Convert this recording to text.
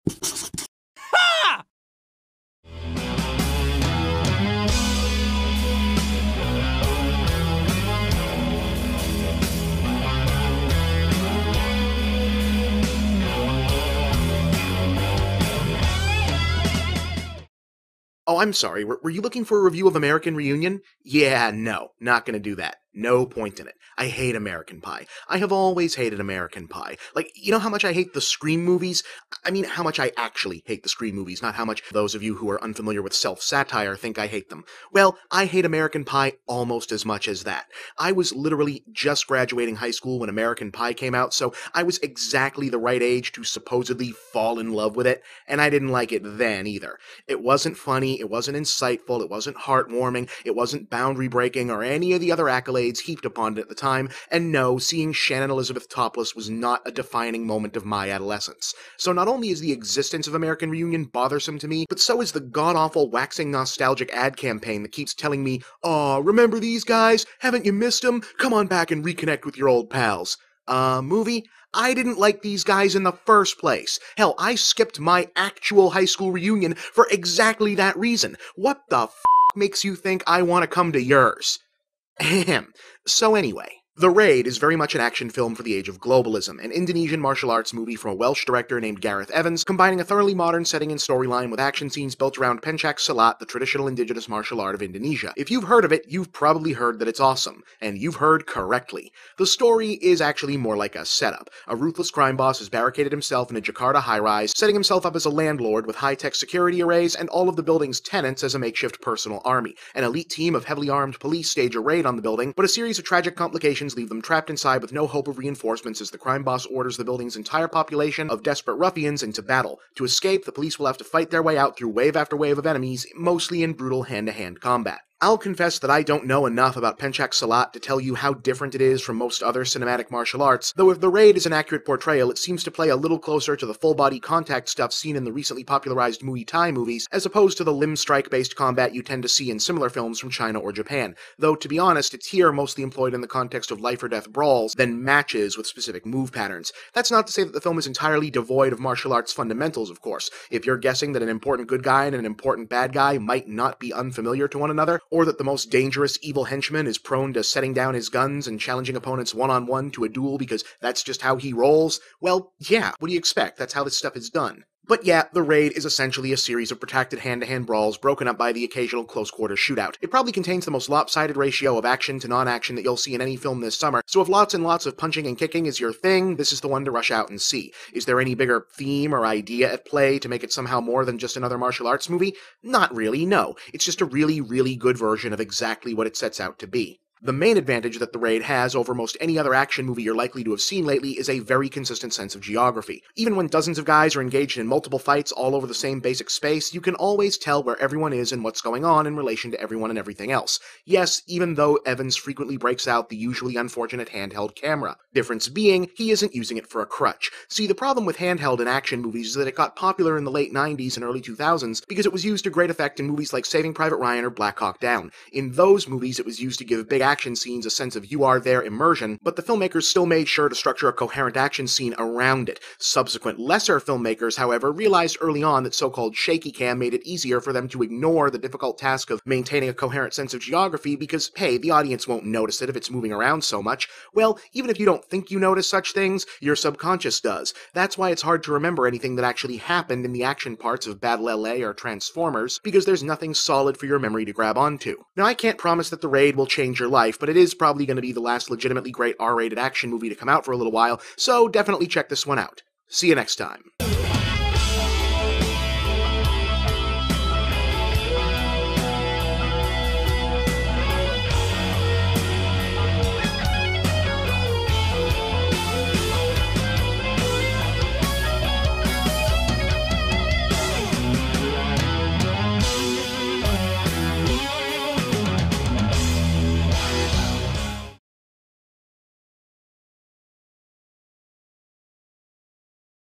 Ha! Oh, I'm sorry, were you looking for a review of American Reunion? Yeah, no, not gonna do that. No point in it. I hate American Pie. I have always hated American Pie. Like, you know how much I hate the Scream movies? I mean, how much I actually hate the Scream movies, not how much those of you who are unfamiliar with self-satire think I hate them. Well, I hate American Pie almost as much as that. I was literally just graduating high school when American Pie came out, so I was exactly the right age to supposedly fall in love with it, and I didn't like it then either. It wasn't funny, it wasn't insightful, it wasn't heartwarming, it wasn't boundary-breaking, or any of the other accolades heaped upon it at the time, and no, seeing Shannon Elizabeth topless was not a defining moment of my adolescence. So not only is the existence of American Reunion bothersome to me, but so is the god-awful waxing nostalgic ad campaign that keeps telling me, "Aw, remember these guys? Haven't you missed them? Come on back and reconnect with your old pals." Movie? I didn't like these guys in the first place. Hell, I skipped my actual high school reunion for exactly that reason. What the f*** makes you think I want to come to yours? Ahem. So anyway, The Raid is very much an action film for the age of globalism, an Indonesian martial arts movie from a Welsh director named Gareth Evans, combining a thoroughly modern setting and storyline with action scenes built around pencak silat, the traditional indigenous martial art of Indonesia. If you've heard of it, you've probably heard that it's awesome, and you've heard correctly. The story is actually more like a setup. A ruthless crime boss has barricaded himself in a Jakarta high-rise, setting himself up as a landlord with high-tech security arrays and all of the building's tenants as a makeshift personal army. An elite team of heavily armed police stage a raid on the building, but a series of tragic complications leave them trapped inside with no hope of reinforcements as the crime boss orders the building's entire population of desperate ruffians into battle. To escape, the police will have to fight their way out through wave after wave of enemies, mostly in brutal hand-to-hand combat. I'll confess that I don't know enough about pencak silat to tell you how different it is from most other cinematic martial arts, though if The Raid is an accurate portrayal, it seems to play a little closer to the full-body contact stuff seen in the recently popularized Muay Thai movies, as opposed to the limb strike-based combat you tend to see in similar films from China or Japan, though to be honest, it's here mostly employed in the context of life-or-death brawls than matches with specific move patterns. That's not to say that the film is entirely devoid of martial arts fundamentals, of course. If you're guessing that an important good guy and an important bad guy might not be unfamiliar to one another, or that the most dangerous evil henchman is prone to setting down his guns and challenging opponents one-on-one to a duel because that's just how he rolls, well, yeah, what do you expect? That's how this stuff is done. But yeah, The Raid is essentially a series of protracted hand-to-hand brawls broken up by the occasional close-quarters shootout. It probably contains the most lopsided ratio of action to non-action that you'll see in any film this summer, so if lots and lots of punching and kicking is your thing, this is the one to rush out and see. Is there any bigger theme or idea at play to make it somehow more than just another martial arts movie? Not really, no. It's just a really, really good version of exactly what it sets out to be. The main advantage that The Raid has over most any other action movie you're likely to have seen lately is a very consistent sense of geography. Even when dozens of guys are engaged in multiple fights all over the same basic space, you can always tell where everyone is and what's going on in relation to everyone and everything else. Yes, even though Evans frequently breaks out the usually unfortunate handheld camera. Difference being, he isn't using it for a crutch. See, the problem with handheld in action movies is that it got popular in the late 90s and early 2000s because it was used to great effect in movies like Saving Private Ryan or Black Hawk Down. In those movies, it was used to give big action scenes a sense of you-are-there immersion, but the filmmakers still made sure to structure a coherent action scene around it. Subsequent lesser filmmakers, however, realized early on that so-called shaky cam made it easier for them to ignore the difficult task of maintaining a coherent sense of geography because, hey, the audience won't notice it if it's moving around so much. Well, even if you don't think you notice such things, your subconscious does. That's why it's hard to remember anything that actually happened in the action parts of Battle LA or Transformers, because there's nothing solid for your memory to grab onto. Now, I can't promise that The Raid will change your life, but it is probably going to be the last legitimately great R-rated action movie to come out for a little while, so definitely check this one out. See you next time.